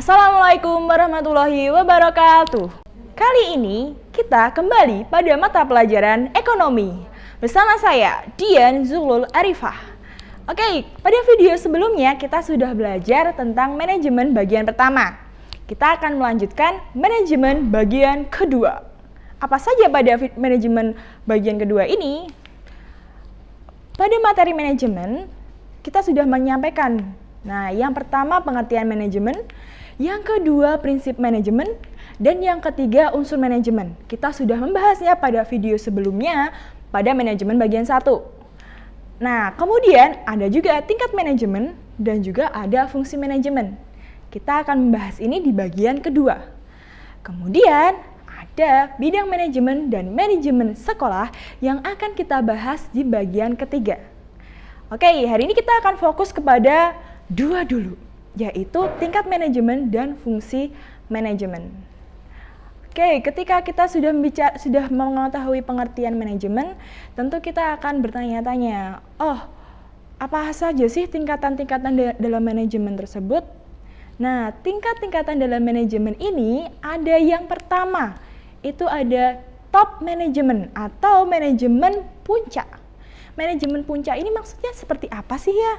Assalamualaikum warahmatullahi wabarakatuh. Kali ini kita kembali pada mata pelajaran ekonomi. Bersama saya, Dian Zulul Arifah. Oke, pada video sebelumnya kita sudah belajar tentang manajemen bagian pertama. Kita akan melanjutkan manajemen bagian kedua. Apa saja pada manajemen bagian kedua ini? Pada materi manajemen, kita sudah menyampaikan. Nah, yang pertama pengertian manajemen, yang kedua prinsip manajemen, dan yang ketiga unsur manajemen. Kita sudah membahasnya pada video sebelumnya pada manajemen bagian 1. Nah, kemudian ada juga tingkat manajemen dan juga ada fungsi manajemen. Kita akan membahas ini di bagian kedua. Kemudian ada bidang manajemen dan manajemen sekolah yang akan kita bahas di bagian ketiga. Oke, hari ini kita akan fokus kepada dua dulu, yaitu tingkat manajemen dan fungsi manajemen. Oke, ketika kita sudah mengetahui pengertian manajemen, tentu kita akan bertanya-tanya, apa saja sih tingkatan-tingkatan dalam manajemen tersebut? Nah, tingkat-tingkatan dalam manajemen ini ada yang pertama, itu ada top manajemen atau manajemen puncak. Manajemen puncak ini maksudnya seperti apa sih ya?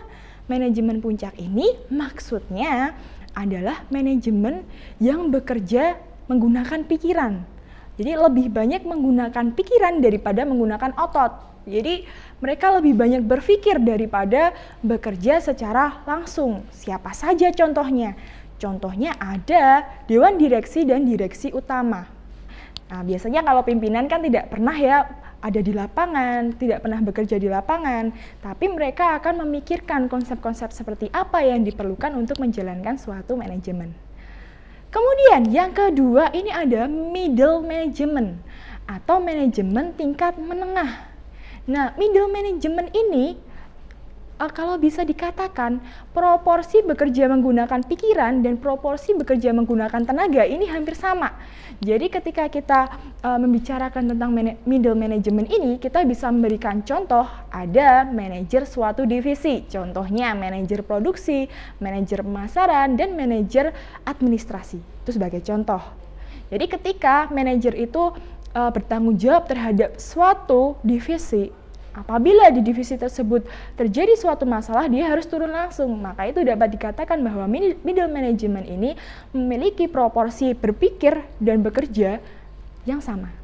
Manajemen puncak ini maksudnya adalah manajemen yang bekerja menggunakan pikiran. Jadi lebih banyak menggunakan pikiran daripada menggunakan otot. Jadi mereka lebih banyak berpikir daripada bekerja secara langsung. Siapa saja contohnya? Contohnya ada dewan direksi dan direksi utama. Nah, biasanya kalau pimpinan kan tidak pernah ya ada di lapangan, tidak pernah bekerja di lapangan, tapi mereka akan memikirkan konsep-konsep seperti apa yang diperlukan untuk menjalankan suatu manajemen. Kemudian yang kedua ini ada middle management atau manajemen tingkat menengah. Nah, middle management ini kalau bisa dikatakan proporsi bekerja menggunakan pikiran dan proporsi bekerja menggunakan tenaga ini hampir sama. Jadi ketika kita membicarakan tentang middle management ini, kita bisa memberikan contoh ada manajer suatu divisi, contohnya manajer produksi, manajer pemasaran, dan manajer administrasi. Itu sebagai contoh. Jadi ketika manajer itu bertanggung jawab terhadap suatu divisi, apabila di divisi tersebut terjadi suatu masalah, dia harus turun langsung. Maka itu dapat dikatakan bahwa middle management ini memiliki proporsi berpikir dan bekerja yang sama.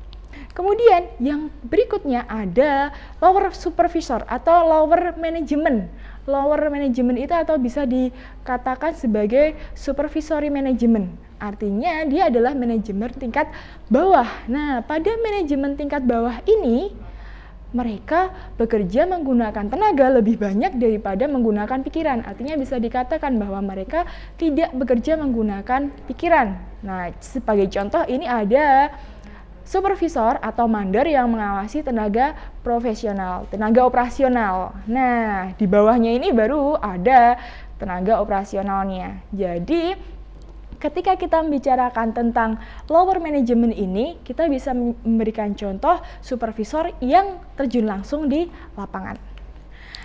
Kemudian yang berikutnya ada lower supervisor atau lower management. Lower management itu atau bisa dikatakan sebagai supervisory management. Artinya dia adalah manajemen tingkat bawah. Nah, pada manajemen tingkat bawah ini mereka bekerja menggunakan tenaga lebih banyak daripada menggunakan pikiran. Artinya bisa dikatakan bahwa mereka tidak bekerja menggunakan pikiran. Nah, sebagai contoh ini ada supervisor atau mandor yang mengawasi tenaga profesional, tenaga operasional. Nah, di bawahnya ini baru ada tenaga operasionalnya. Jadi ketika kita membicarakan tentang lower management ini, kita bisa memberikan contoh supervisor yang terjun langsung di lapangan.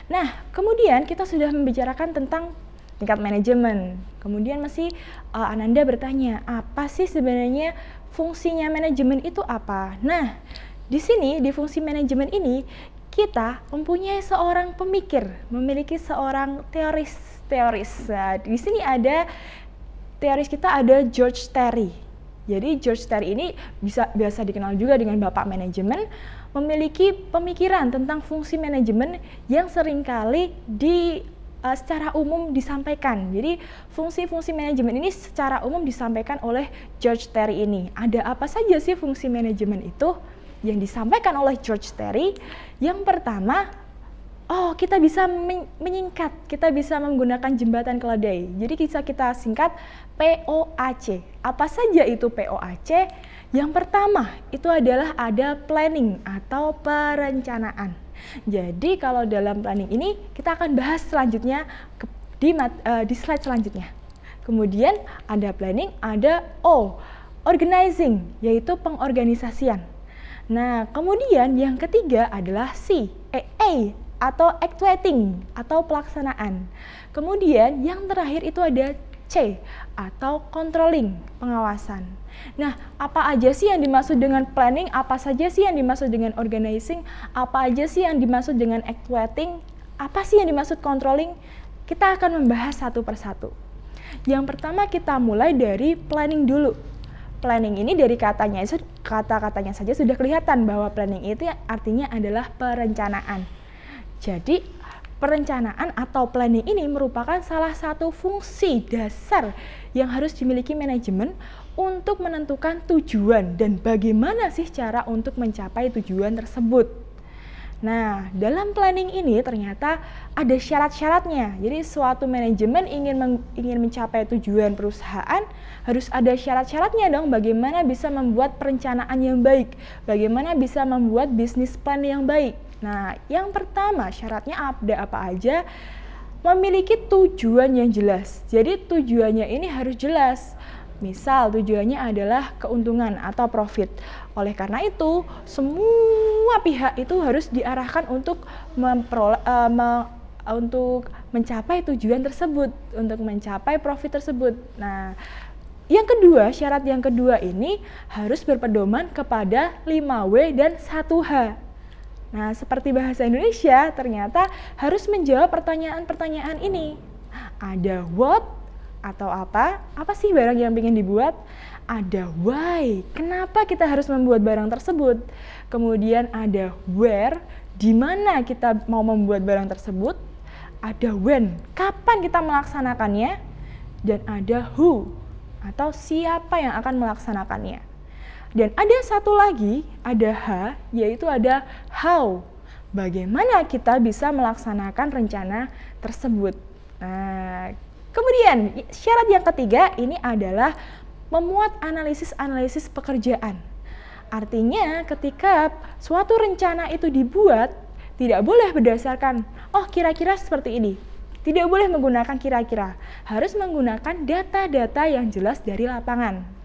Nah, kemudian kita sudah membicarakan tentang tingkat manajemen. Kemudian masih Ananda bertanya, apa sih sebenarnya fungsinya manajemen itu apa? Nah, di sini di fungsi manajemen ini kita mempunyai seorang pemikir, memiliki seorang teoris. Nah, di sini ada teoris kita ada George Terry. Jadi George Terry ini biasa dikenal juga dengan Bapak Manajemen, memiliki pemikiran tentang fungsi manajemen yang seringkali secara umum disampaikan. Jadi fungsi-fungsi manajemen ini secara umum disampaikan oleh George Terry ini. Ada apa saja sih fungsi manajemen itu yang disampaikan oleh George Terry? Yang pertama, kita bisa menyingkat, kita bisa menggunakan jembatan keledai. Jadi bisa kita singkat POAC. Apa saja itu POAC? Yang pertama, itu adalah ada planning atau perencanaan. Jadi kalau dalam planning ini, kita akan bahas selanjutnya di slide selanjutnya. Kemudian ada planning, ada organizing, yaitu pengorganisasian. Nah, kemudian yang ketiga adalah A, atau actuating atau pelaksanaan. Kemudian yang terakhir itu ada C. Atau controlling, pengawasan. Nah, apa aja sih yang dimaksud dengan planning? Apa saja sih yang dimaksud dengan organizing? Apa aja sih yang dimaksud dengan actuating? Apa sih yang dimaksud controlling? Kita akan membahas satu persatu. Yang pertama kita mulai dari planning dulu. Planning ini dari kata-katanya saja sudah kelihatan bahwa planning itu artinya adalah perencanaan. Jadi, perencanaan atau planning ini merupakan salah satu fungsi dasar yang harus dimiliki manajemen untuk menentukan tujuan dan bagaimana sih cara untuk mencapai tujuan tersebut. Nah, dalam planning ini ternyata ada syarat-syaratnya. Jadi suatu manajemen ingin mencapai tujuan perusahaan, harus ada syarat-syaratnya dong bagaimana bisa membuat perencanaan yang baik, bagaimana bisa membuat bisnis plan yang baik. Nah, yang pertama syaratnya ada apa aja? Memiliki tujuan yang jelas. Jadi tujuannya ini harus jelas. Misal tujuannya adalah keuntungan atau profit. Oleh karena itu, semua pihak itu harus diarahkan untuk mencapai tujuan tersebut, untuk mencapai profit tersebut. Nah, yang kedua, syarat yang kedua ini harus berpedoman kepada 5W dan 1H. Nah, seperti bahasa Indonesia, ternyata harus menjawab pertanyaan-pertanyaan ini. Ada what, atau apa sih barang yang ingin dibuat? Ada why, kenapa kita harus membuat barang tersebut? Kemudian ada where, di mana kita mau membuat barang tersebut? Ada when, kapan kita melaksanakannya? Dan ada who, atau siapa yang akan melaksanakannya. Dan ada satu lagi, ada H, yaitu ada how, bagaimana kita bisa melaksanakan rencana tersebut. Nah, kemudian syarat yang ketiga ini adalah memuat analisis-analisis pekerjaan. Artinya ketika suatu rencana itu dibuat, tidak boleh berdasarkan, oh kira-kira seperti ini. Tidak boleh menggunakan kira-kira, harus menggunakan data-data yang jelas dari lapangan.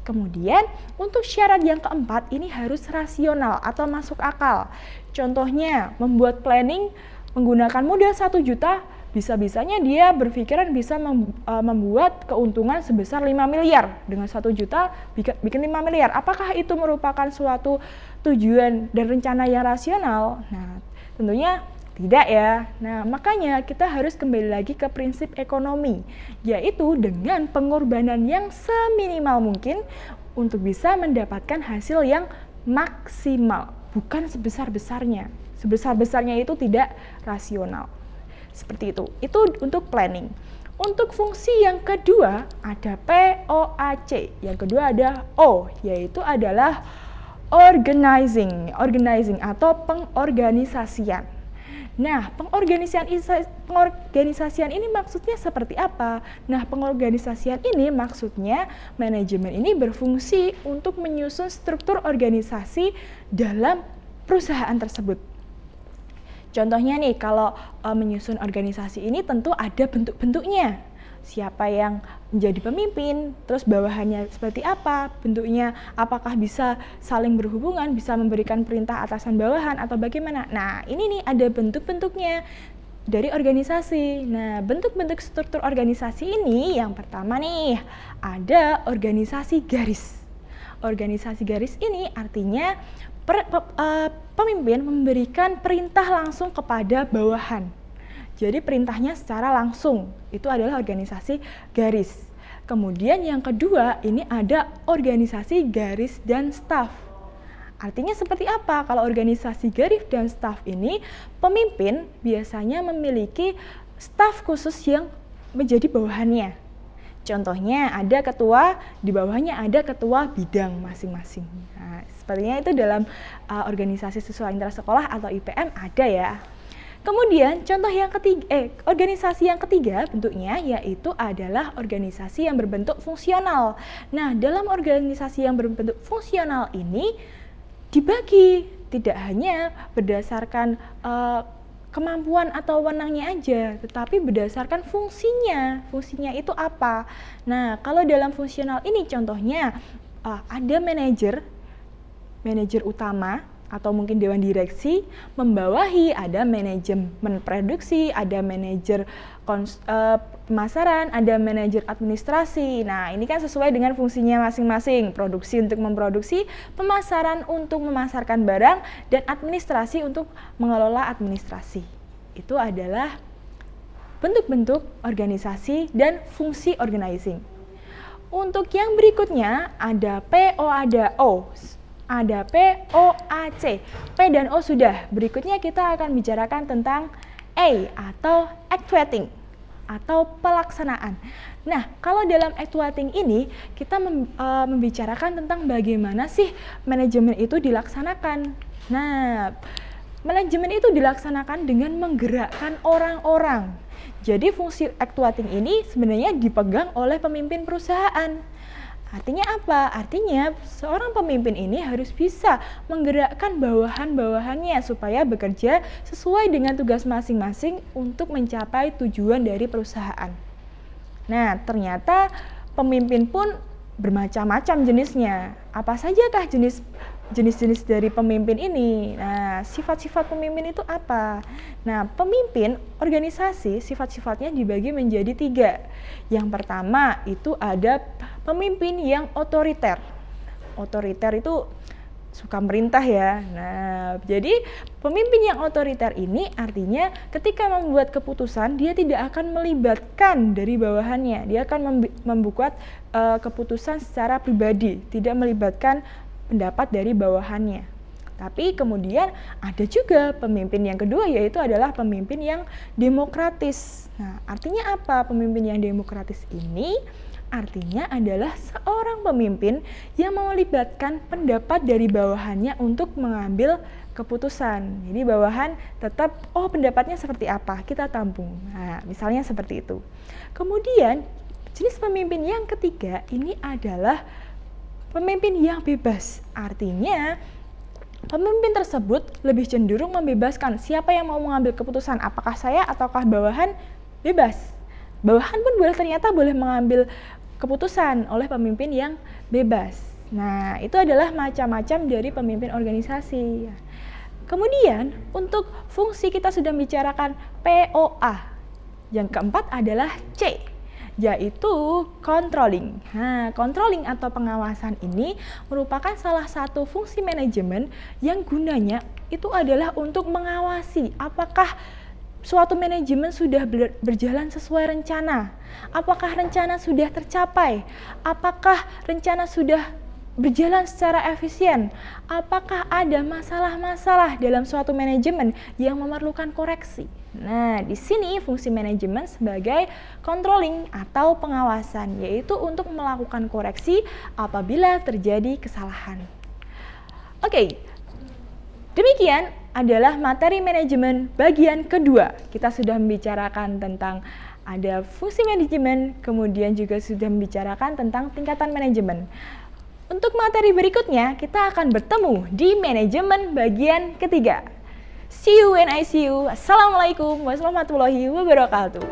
Kemudian untuk syarat yang keempat ini harus rasional atau masuk akal. Contohnya membuat planning menggunakan modal 1 juta, bisa-bisanya dia berpikiran bisa membuat keuntungan sebesar 5 miliar. Dengan 1 juta bikin 5 miliar. Apakah itu merupakan suatu tujuan dan rencana yang rasional? Nah, tentunya tidak ya. Nah, makanya kita harus kembali lagi ke prinsip ekonomi, yaitu dengan pengorbanan yang seminimal mungkin untuk bisa mendapatkan hasil yang maksimal, bukan sebesar-besarnya. Sebesar-besarnya itu tidak rasional. Seperti itu. Itu untuk planning. Untuk fungsi yang kedua ada POAC. Yang kedua ada O, yaitu adalah organizing atau pengorganisasian. Nah, pengorganisasian ini maksudnya seperti apa? Nah, pengorganisasian ini maksudnya manajemen ini berfungsi untuk menyusun struktur organisasi dalam perusahaan tersebut. Contohnya nih, kalau menyusun organisasi ini tentu ada bentuk-bentuknya. Siapa yang menjadi pemimpin, terus bawahannya seperti apa, bentuknya apakah bisa saling berhubungan, bisa memberikan perintah atasan bawahan atau bagaimana. Nah, ini nih ada bentuk-bentuknya dari organisasi. Nah, bentuk-bentuk struktur organisasi ini yang pertama nih, ada organisasi garis. Organisasi garis ini artinya pemimpin memberikan perintah langsung kepada bawahan. Jadi perintahnya secara langsung, itu adalah organisasi garis. Kemudian yang kedua, ini ada organisasi garis dan staf. Artinya seperti apa? Kalau organisasi garis dan staf ini, pemimpin biasanya memiliki staf khusus yang menjadi bawahannya. Contohnya ada ketua, di bawahnya ada ketua bidang masing-masing. Nah, sepertinya itu dalam organisasi siswa intrasekolah atau IPM ada ya. Kemudian contoh yang ketiga, organisasi yang ketiga bentuknya yaitu adalah organisasi yang berbentuk fungsional. Nah, dalam organisasi yang berbentuk fungsional ini dibagi, tidak hanya berdasarkan kemampuan atau wewenangnya aja, tetapi berdasarkan fungsinya. Fungsinya itu apa? Nah, kalau dalam fungsional ini contohnya ada manajer utama, atau mungkin dewan direksi, membawahi ada manajemen produksi, ada manajer pemasaran, ada manajer administrasi. Nah, ini kan sesuai dengan fungsinya masing-masing. Produksi untuk memproduksi, pemasaran untuk memasarkan barang, dan administrasi untuk mengelola administrasi. Itu adalah bentuk-bentuk organisasi dan fungsi organizing. Untuk yang berikutnya ada P, O, ada O. Ada P, O, A, C. P dan O sudah. Berikutnya kita akan bicarakan tentang A atau actuating atau pelaksanaan. Nah, kalau dalam actuating ini kita membicarakan tentang bagaimana sih manajemen itu dilaksanakan. Nah, manajemen itu dilaksanakan dengan menggerakkan orang-orang. Jadi fungsi actuating ini sebenarnya dipegang oleh pemimpin perusahaan. Artinya apa? Artinya seorang pemimpin ini harus bisa menggerakkan bawahan-bawahannya supaya bekerja sesuai dengan tugas masing-masing untuk mencapai tujuan dari perusahaan. Nah, ternyata pemimpin pun bermacam-macam jenisnya. Apa sajakah jenis-jenis dari pemimpin ini? Nah, sifat-sifat pemimpin itu apa? Nah, pemimpin organisasi sifat-sifatnya dibagi menjadi 3. Yang pertama itu ada pemimpin yang otoriter. Otoriter itu suka merintah ya. Nah, jadi pemimpin yang otoriter ini artinya ketika membuat keputusan dia tidak akan melibatkan dari bawahannya. Dia akan membuat keputusan secara pribadi, tidak melibatkan pendapat dari bawahannya. Tapi kemudian ada juga pemimpin yang kedua, yaitu adalah pemimpin yang demokratis. Nah, artinya apa pemimpin yang demokratis ini? Artinya adalah seorang pemimpin yang melibatkan pendapat dari bawahannya untuk mengambil keputusan. Jadi bawahan tetap, oh pendapatnya seperti apa, kita tampung. Nah, misalnya seperti itu. Kemudian jenis pemimpin yang ketiga ini adalah pemimpin yang bebas. Artinya pemimpin tersebut lebih cenderung membebaskan siapa yang mau mengambil keputusan, apakah saya ataukah bawahan, bebas. Bawahan pun ternyata boleh mengambil keputusan oleh pemimpin yang bebas. Nah, itu adalah macam-macam dari pemimpin organisasi. Kemudian, untuk fungsi kita sudah bicarakan POA. Yang keempat adalah C, yaitu controlling. Nah, controlling atau pengawasan ini merupakan salah satu fungsi manajemen yang gunanya itu adalah untuk mengawasi apakah suatu manajemen sudah berjalan sesuai rencana, apakah rencana sudah tercapai, apakah rencana sudah berjalan secara efisien, apakah ada masalah-masalah dalam suatu manajemen yang memerlukan koreksi. Nah, di sini fungsi manajemen sebagai controlling atau pengawasan, yaitu untuk melakukan koreksi apabila terjadi kesalahan. Oke, demikian adalah materi manajemen bagian kedua. Kita sudah membicarakan tentang ada fungsi manajemen, kemudian juga sudah membicarakan tentang tingkatan manajemen. Untuk materi berikutnya, kita akan bertemu di manajemen bagian ketiga. See you when I see you. Assalamualaikum warahmatullahi wabarakatuh.